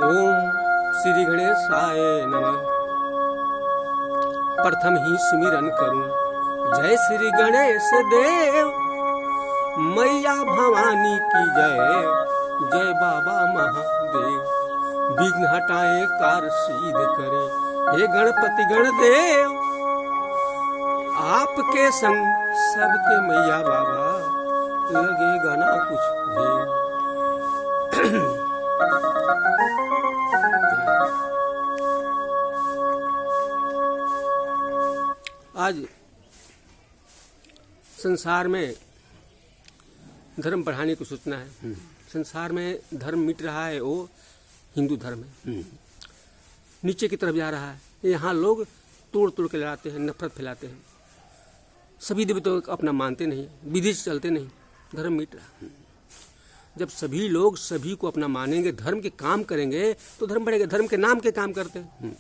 ओम श्री गणेशाय नमः। प्रथम ही सुमिरन करूं, जय श्री गणेश देव। मैया भवानी की जय, जय बाबा महादेव। विघ्न हटाए कार्य सिद्ध करे, हे गणपति गणदेव। आपके संग सबके मैया बाबा, लगेगा ना कुछ भी। आज संसार में धर्म बढ़ाने की सूचना है। संसार में धर्म मिट रहा है, वो हिंदू धर्म है, नीचे की तरफ जा रहा है। यहाँ लोग तोड़ तोड़ के लड़ाते हैं, नफरत फैलाते हैं, सभी देवताओं को अपना मानते नहीं, विधि से चलते नहीं, धर्म मिट रहा है। जब सभी लोग सभी को अपना मानेंगे, धर्म के काम करेंगे, तो धर्म बढ़ेगा। धर्म के नाम के काम करते हैं।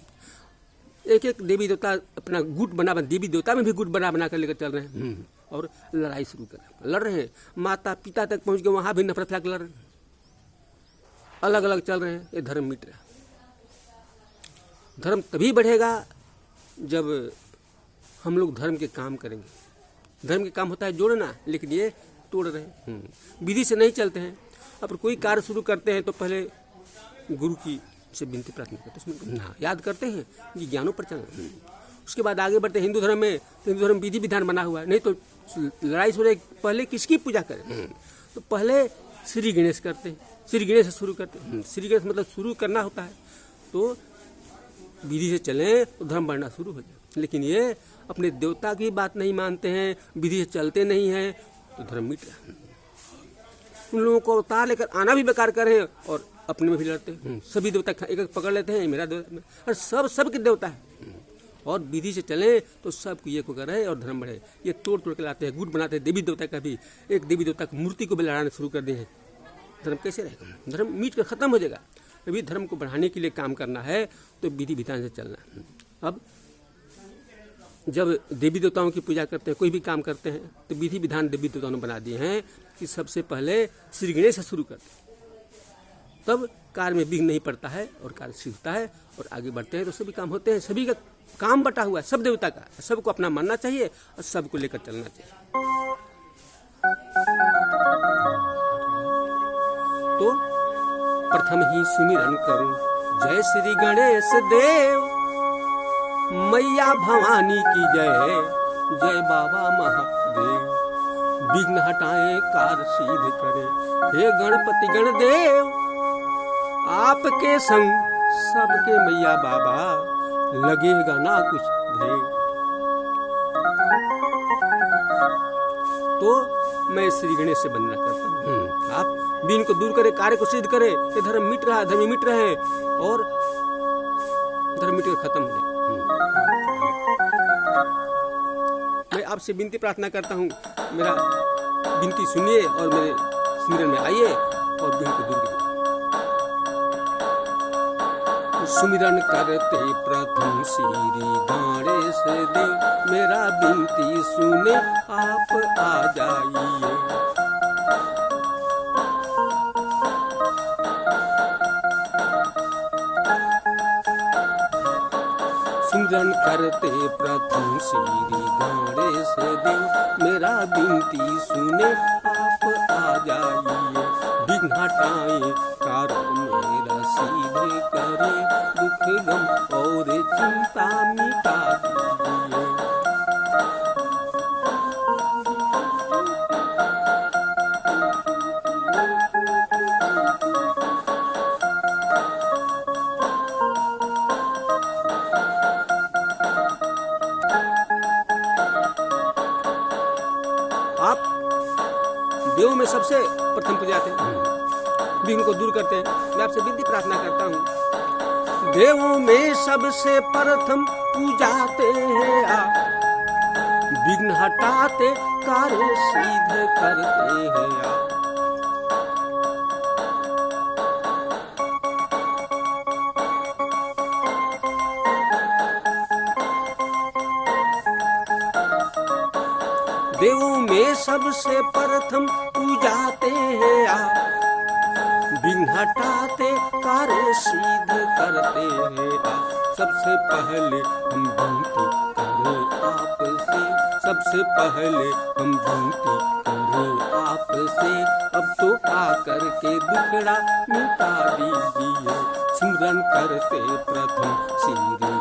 एक एक देवी देवता अपना गुट बना, देवी देवता में भी गुट बना कर लेकर चल रहे हैं और लड़ाई शुरू कर रहे हैं। लड़ रहे हैं, माता पिता तक पहुंच गए, वहां भी नफरत फैला कर लड़ रहे हैं, अलग अलग चल रहे हैं। ये धर्म मिट रहा है। धर्म तभी बढ़ेगा जब हम लोग धर्म के काम करेंगे। धर्म के काम होता है जोड़ना, लेकिन ये तोड़ रहे हैं, विधि से नहीं चलते हैं। अब कोई कार्य शुरू करते हैं तो पहले गुरु की से विनती प्रार्थना करते हैं, उसमें याद करते हैं कि ज्ञानों पर चलना। उसके बाद आगे बढ़ते हैं। हिंदू धर्म में तो हिंदू धर्म विधि विधान बना हुआ है, नहीं तो लड़ाई शुरू पहले किसकी पूजा करें? तो पहले श्री गणेश करते हैं, श्री गणेश से शुरू करते हैं। श्री गणेश मतलब शुरू करना होता है, तो विधि से चलें तो धर्म बढ़ना शुरू हो जाए। लेकिन ये अपने देवता की बात नहीं मानते हैं, विधि से चलते नहीं हैं, तो धर्म मिट रहा है। उन लोगों को अवतार लेकर आना भी बेकार कर रहे हैं और अपने में भी लड़ते हैं। सभी देवता एक एक पकड़ लेते हैं, मेरा देवता, और सबके देवता है। और विधि से चले तो सबको ये को करे और धर्म बढ़े। ये तोड़ तोड़ के लाते हैं, गुट बनाते हैं। देवी देवता का भी, एक देवी देवता की मूर्ति को भी लड़ाना शुरू कर दिए हैं। धर्म कैसे रहेगा? धर्म मिट कर खत्म हो जाएगा। अभी धर्म को बढ़ाने के लिए काम करना है तो विधि विधान से चलना। अब जब देवी देवताओं की पूजा करते हैं, कोई भी काम करते हैं, तो विधि विधान देवी देवताओं ने बना दिए हैं कि सबसे पहले श्री गणेश से शुरू करते हैं, तब कार्य में विघ्न नहीं पड़ता है और कार्य सीखता है और आगे बढ़ते हैं तो सभी काम होते हैं। सभी का काम बटा हुआ है, सब देवता का, सबको अपना मानना चाहिए और सबको लेकर चलना चाहिए। तो प्रथम ही सुमिरन करूं, जय श्री गणेश देव। मैया भवानी की जय, जय बाबा महादेव। विघ्न हटाए कार्य सिद्ध करे, हे गणपति गणदेव। आपके संग सबके मैया बाबा, लगेगा ना कुछ भेद। तो मैं श्री गणेश से वंदना करता हूँ। आप विघ्न को दूर करे, कार्य को सिद्ध करे। ये धर्म मिट रहा है, धर्म मिट रहे और धर्म मिट कर खत्म हो जाए। मैं आपसे विनती प्रार्थना करता हूँ, मेरा विनती सुनिए और मेरे स्मरण में आइए और विघ्न को दूर करिए। सुमिरन करते प्रथम श्री गणेश देव, मेरा विनती सुने आप आ जाइए। सुमिरन करते प्रथम श्री गणेश देव, मेरा विनती सुने आप आ जाइए। विघ्न हटाए कार्य मेरा सीधे करे, दुख गम और चिंता मिटा दीजिए। आप देव में सबसे प्रथम पूजा करते हैं, विघ्न को दूर करते हैं। मैं आपसे विनती प्रार्थना करता हूँ, देवों में सबसे प्रथम पूजाते हैं आप। विघ्न हटाते कार्य सिद्ध करते हैं आप। देवों में सबसे प्रथम पूजाते हैं आप। विघ्न हटाते कार्य सिद्ध करते हैं आप। सबसे पहले हम विनती करें आपसे, सबसे पहले हम विनती करें आपसे, अब तो आकर के दुखड़ा मिटा दीजिए। सिमरन करते प्रथम श्री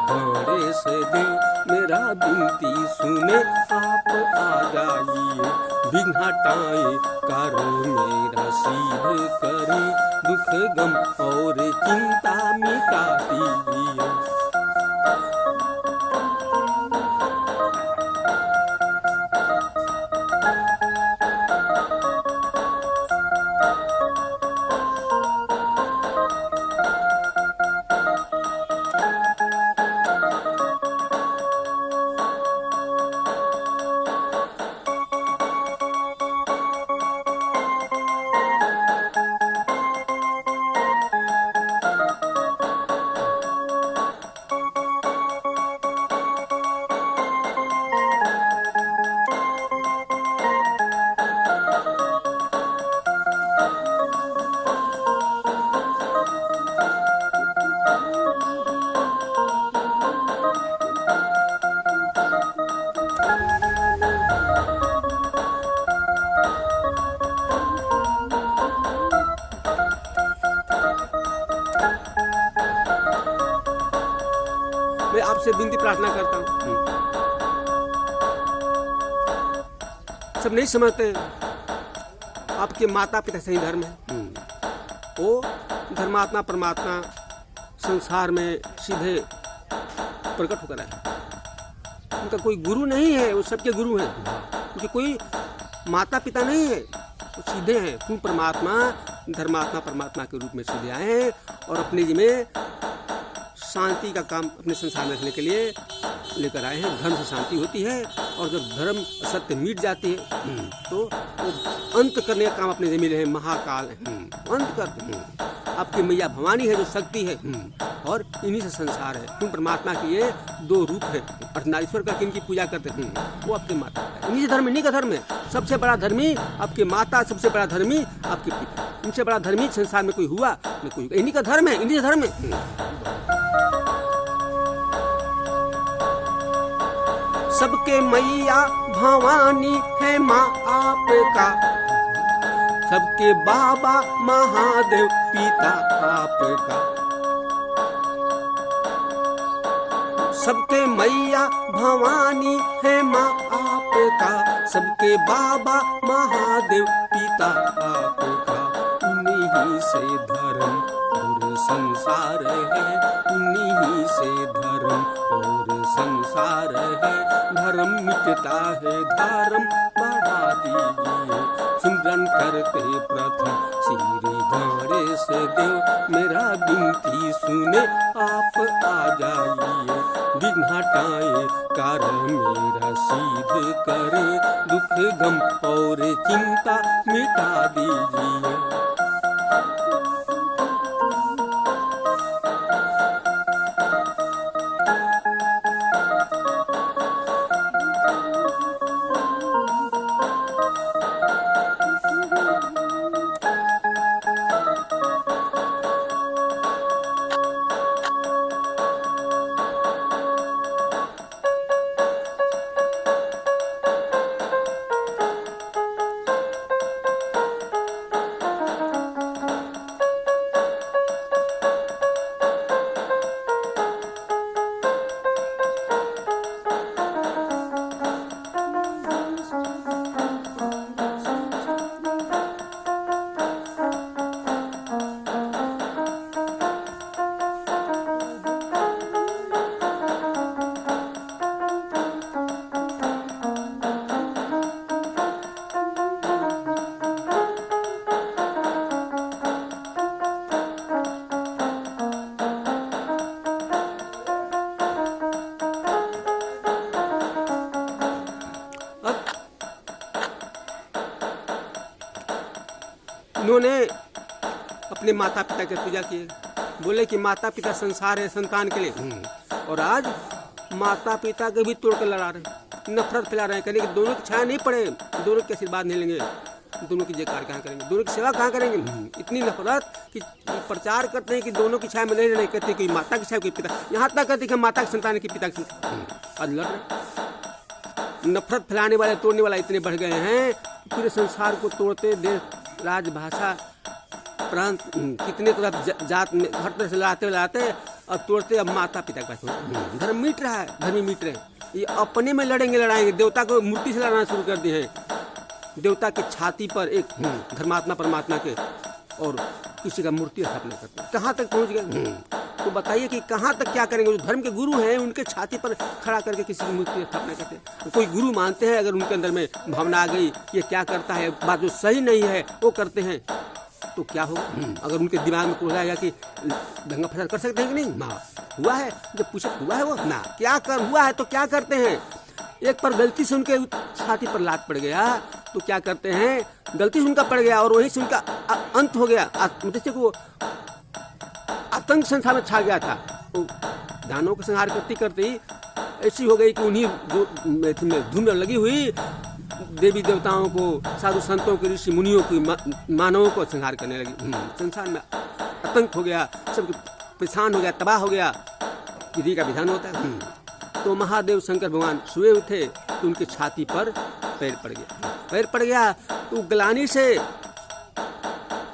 गणेश देव, मेरा विनती सुने आप आ जाइए। विघ्न हटाए कार्य मेरा सिद्ध करे, दुख गम और चिंता मिटा दीजिए। मैं आपसे विनती प्रार्थना करता हूँ, सब नहीं समझते आपके माता पिता सही धर्म है। वो धर्मात्मा परमात्मा संसार में सीधे प्रकट होकर आए। उनका कोई गुरु नहीं है, वो सबके गुरु हैं। उनके कोई माता पिता नहीं है, वो सीधे हैं। पूर्ण परमात्मा धर्मात्मा परमात्मा के रूप में सीधे आए हैं और अपने जी में शांति का काम अपने संसार में रखने के लिए लेकर आए हैं। धर्म से शांति होती है और जब धर्म सत्य मिट जाती है तो वो अंत करने का काम अपने जमीन है। महाकाल अंत करते हैं। आपकी मैया भवानी है जो शक्ति है और इन्हीं से संसार है। पूर्ण परमात्मा के ये दो रूप है। अर्धनारीश्वर का इनकी पूजा करते हैं, वो आपके माता है। इन्हीं से धर्म, इन्हीं का धर्म है। सबसे बड़ा धर्मी आपके माता, सबसे बड़ा धर्मी आपके पिता। इनसे बड़ा धर्मी संसार में कोई हुआ न कोई। इन्हीं का धर्म है, इन्हीं से धर्म है। सबके मैया भवानी है माँ आपका, सबके बाबा महादेव पिता आपका। सबके मैया भवानी है माँ आपका, सबके बाबा महादेव पिता आपका। उन्हीं से धर्म और संसार है, उन्हीं से धर्म और संसार है। धर्म मिटता है धर्म बढ़ा दीजिए। सिमरन करते प्रथम श्री गणेश देव, मेरा विनती सुने आप आ जाइए। विघ्न हटाए कार्य मेरा सिद्ध करे, दुख गम और चिंता मिटा दीजिए। उन्होंने अपने माता पिता की पूजा की। बोले कि माता पिता संसार है संतान के लिए, और आज माता पिता के भी तोड़ कर लड़ा रहे, नफरत फैला रहे हैं। कहने कि दोनों की छाया नहीं पड़े, दोनों के आशीर्वाद नहीं लेंगे। दोनों की जयकार कहाँ करेंगे, दोनों की सेवा कहाँ करेंगे। इतनी नफरत कि प्रचार करते हैं कि दोनों की छाया में नहीं रहना, कहते कोई माता की छाया कोई पिता, यहाँ तक कहते कि माता की संतान की पिता की संतान। आज लड़ रहे, नफरत फैलाने वाले तोड़ने वाला इतने बढ़ गए हैं, पूरे संसार को तोड़ते, देश राज भाषा प्रांत कितने तरफ जात में हर तरह से लाते और तोड़ते। अब माता पिता का धर्म मिट रहा है, धर्मी मिट रहे हैं, ये अपने में लड़ेंगे, लड़ाएंगे। देवता को मूर्ति से लड़ाना शुरू कर दिए हैं, देवता के छाती पर एक धर्मात्मा परमात्मा के और किसी का मूर्ति स्थापना करते हैं। कहाँ तक पहुँच गए, तो बताइए कि कहाँ तक क्या करेंगे। जो धर्म के गुरु हैं उनके छाती पर खड़ा करके किसी की मूर्ति स्थापना करते हैं। कोई गुरु मानते हैं, अगर उनके अंदर में भावना आ गई ये क्या करता है, बात जो सही नहीं है वो करते हैं, तो क्या होगा। अगर उनके दिमाग में कुछ आएगा कि दंगा फसाद कर सकते हैं कि नहीं, ना हुआ है, जब पूछा हुआ है वो ना क्या कर हुआ है तो क्या करते हैं। एक पर गलती से उनके छाती पर लात पड़ गया तो क्या करते हैं, गलती से उनका पड़ गया और वहीं से उनका अंत हो गया। जैसे को आतंक संसार में छा गया था, तो दानों को संहार करते करते ही ऐसी हो गई कि उन्हीं जो धुन लगी हुई देवी देवताओं को, साधु संतों को, ऋषि मुनियों को, मानवों को संहार करने लगी। संसार में आतंक हो गया, सब परेशान हो गया, तबाह हो गया। विधि का विधान होता है। तो महादेव शंकर भगवान सोए उठे तो उनके छाती पर पैर पड़ गया। पैर पड़ गया तो ग्लानि से,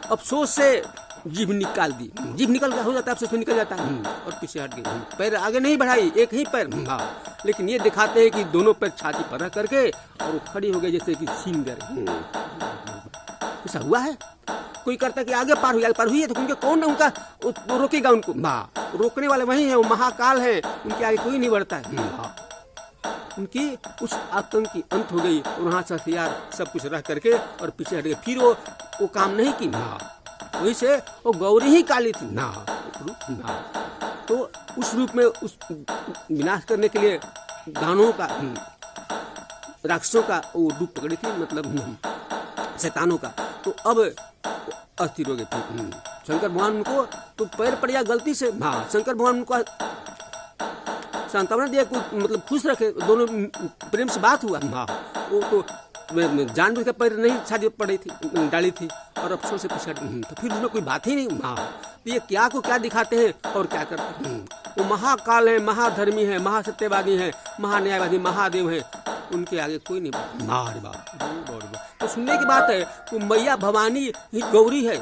अफसोस से जीभ निकाल दी। जीभ निकल हो जाता है, अफसोस में निकल जाता है और पीछे हट गई। पैर आगे नहीं बढ़ाई, एक ही पैर। लेकिन ये दिखाते हैं कि दोनों पैर छाती पर रख करके और वो खड़ी हो गई जैसे कि सीन गए। ऐसा हुआ है। कोई करता है कि आगे पार हुई है तो उनके कौन उनका रोकेगा उनको। रोकने वाले वही है, वो महाकाल है, उनके आगे कोई नहीं बढ़ता है। उनकी उस आतंक की अंत हो गई और वहाँ से हथियार सब कुछ रख करके और पीछे हट गए। फिर वो काम नहीं की। वही से वो गौरी ही काली थी ना। तो उस रूप में उस विनाश करने के लिए दानों का, राक्षसों का वो रूप पकड़ी थी, मतलब शैतानों का। तो अब अस्थिर हो गई थी। शंकर भगवान उनको तो पैर पड़ गया गलती से। शंकर भगवान उनको सांत्वना दिया, कोई मतलब खुश रखे, दोनों प्रेम से बात हुआ। वो तो जानबूझ के पैर नहीं छाती पड़ी थी, डाली थी और अफसोस से पीछे। तो फिर उसमें कोई बात ही नहीं। तो ये क्या को क्या दिखाते हैं और क्या करते हैं। वो महाकाल है, महाधर्मी है, महासत्यवादी है, महान्यायवादी महादेव है, उनके आगे कोई नहीं। तो सुनने की बात है, वो मैया भवानी ही गौरी है,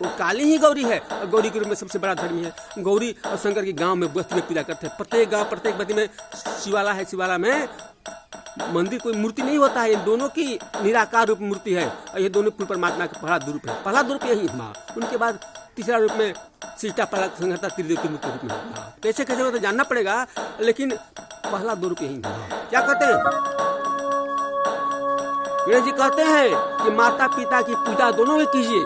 वो काली ही गौरी है और गौरी के रूप में सबसे बड़ा धर्मी है। गौरी और शंकर की गांव में बस्ती में पूजा करते हैं। प्रत्येक गांव प्रत्येक बस्ती में शिवाला है, शिवाला में मंदिर कोई मूर्ति नहीं होता है। ये दोनों की निराकार रूप मूर्ति है और ये दोनों पूर्ण परमात्मा का पहला रूप है। पहला रूप यही माँ, उनके बाद तीसरा रूप में सीता पहला संहता त्रिदेव के रूप में। कैसे कैसे तो जानना पड़ेगा, लेकिन पहला दो रूप यही। क्या कहते हैं गणेश जी, कहते हैं कि माता पिता की पूजा दोनों में कीजिए।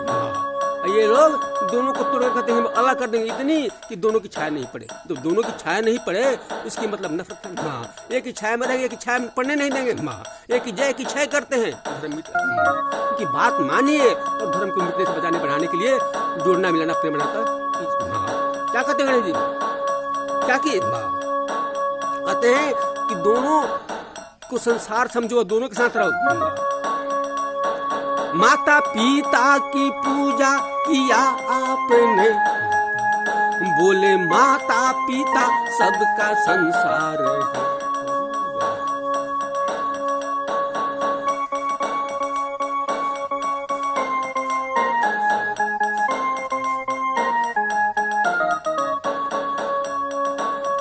ये लोग दोनों को तोड़ कहते हैं अलग कर देंगे, इतनी कि दोनों की छाया नहीं पड़े। तो दोनों की छाया नहीं पड़े इसकी मतलब नफरत करना। एक की छाया में रहेंगे, एक की छाया में पड़ने नहीं देंगे। एक की जय की छय करते हैं, धर्म की बात मानिए और धर्म को मिटने से बचाने बढ़ाने के लिए जोड़ना मिलाना प्रेम बनाता। क्या कहते हैं गणेश जी, क्या किए कहते हैं कि दोनों को संसार समझो, दोनों के साथ रहो। माता पिता की पूजा किया आपने, बोले माता पिता सबका संसार है।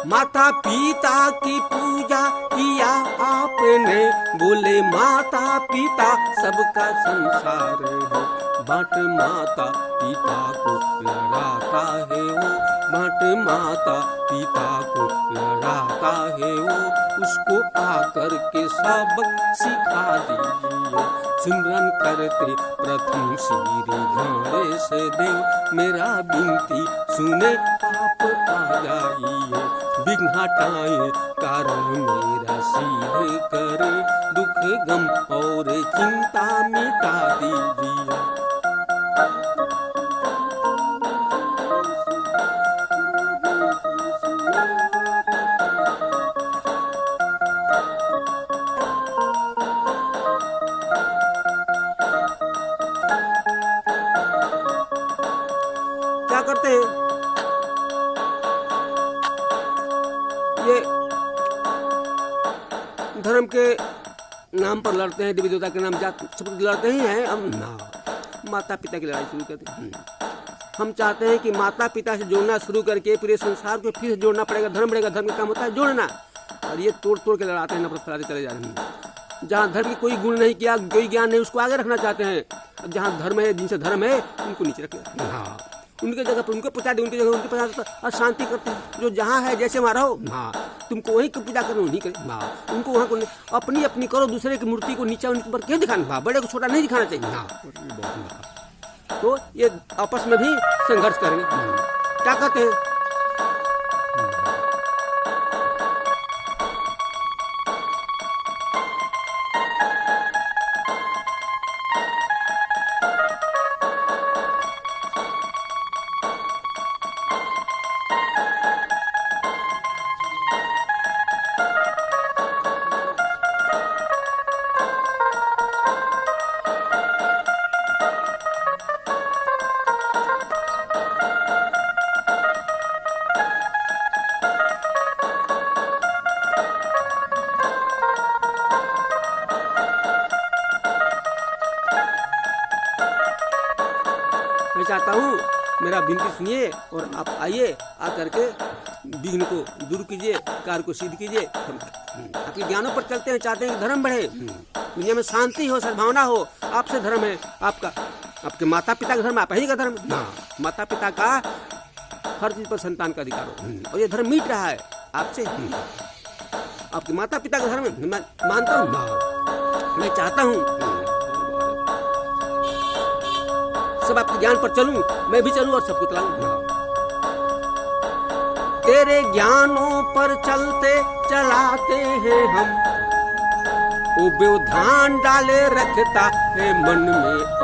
माता पिता की पूजा किया आपने, बोले माता पिता सबका संसार है। बाट माता पिता को लड़ाता है वो, बाट माता पिता को लड़ाता है वो, उसको आकर के सबक सिखा दीजिए। सिमरन करते प्रथम श्री गणेश देव, मेरा विनती सुने आप आ जाइए। विघ्न हटाए कारण मेरा सीधे करे, दुख गम और चिंता मिटा दीजिए। चाहते हैं। ये धर्म के नाम पर लड़ते हैं, देवी देवता के नाम जात सब लड़ते ही हैं। हम ना माता पिता की लड़ाई शुरू करते हैं। हम चाहते हैं कि माता पिता से जोड़ना शुरू करके पूरे संसार को फिर से जोड़ना पड़ेगा। धर्म बढ़ेगा, धर्म का काम होता है जोड़ना, और ये तोड़ तोड़ के लड़ाते हैं, नफरत फैलाते चले जा रहे हैं। जहाँ धर्म की कोई गुण नहीं किया, कोई ज्ञान नहीं, उसको आगे रखना चाहते हैं। अब जहाँ धर्म है, जिनसे धर्म है, उनको नीचे रखना। हाँ, उनके जगह पर उनको पहुँचा दे, उनकी जगह उनके पहुँचा, और शांति करते हैं। जो जहाँ है जैसे वहाँ रहो। हाँ, तुमको वहीं की पूजा करो, नहीं करे। हाँ, उनको वहाँ को अपनी अपनी करो, दूसरे की मूर्ति को नीचा उनके ऊपर क्यों दिखाना? हाँ, बड़े को छोटा नहीं दिखाना चाहिए। हाँ, तो ये आपस में भी संघर्ष करेंगे। क्या कहते हैं? मैं चाहता हूँ मेरा विनती सुनिए और आप आइए, आकर के विघ्न को दूर कीजिए, कार्य को सिद्ध कीजिए। आपके ज्ञानों पर चलते हैं, चाहते हैं कि धर्म बढ़े, दुनिया में शांति हो, सद्भावना हो। आपसे धर्म है, आपका आपके माता पिता का धर्म, आप ही का धर्म। माता पिता का हर चीज पर संतान का अधिकार हो, और ये धर्म मिट रहा है आपसे। आपके माता पिता का धर्म मैं मानता हूँ, मैं चाहता हूँ सब आपके ज्ञान पर चलूं, मैं भी चलूं और सबको चलाऊं। तेरे ज्ञानों पर चलते चलाते हैं हम, वो व्यवधान डाले रखता है मन में।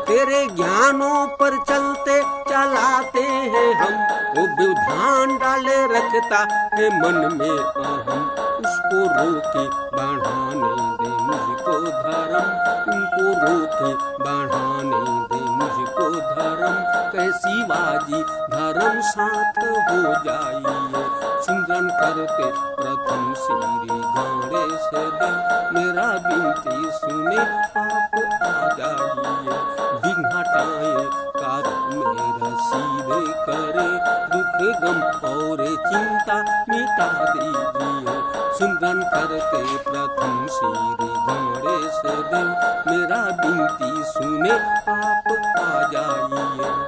तेरे ज्ञानों पर चलते चलाते हैं हम, वो व्यवधान डाले रखता है मन में अहम। उसको रोके बढ़ाने दे मुझको धर्म, उनको रोके बढ़ाने दे मुझको धर्म। कैसी बाजी धर्म साथ हो जाइए, सिमरन करते प्रथम श्री गणेश दे। मेरा विनती सुने आप आ जाइए, विघ्न हटाए कार्य मेरा सीधे करे। दुख गम और चिंता मिटा दीजिए, सिमरन करते प्रथम श्री गणेश देव। मेरा विनती सुने आप आ जाइए।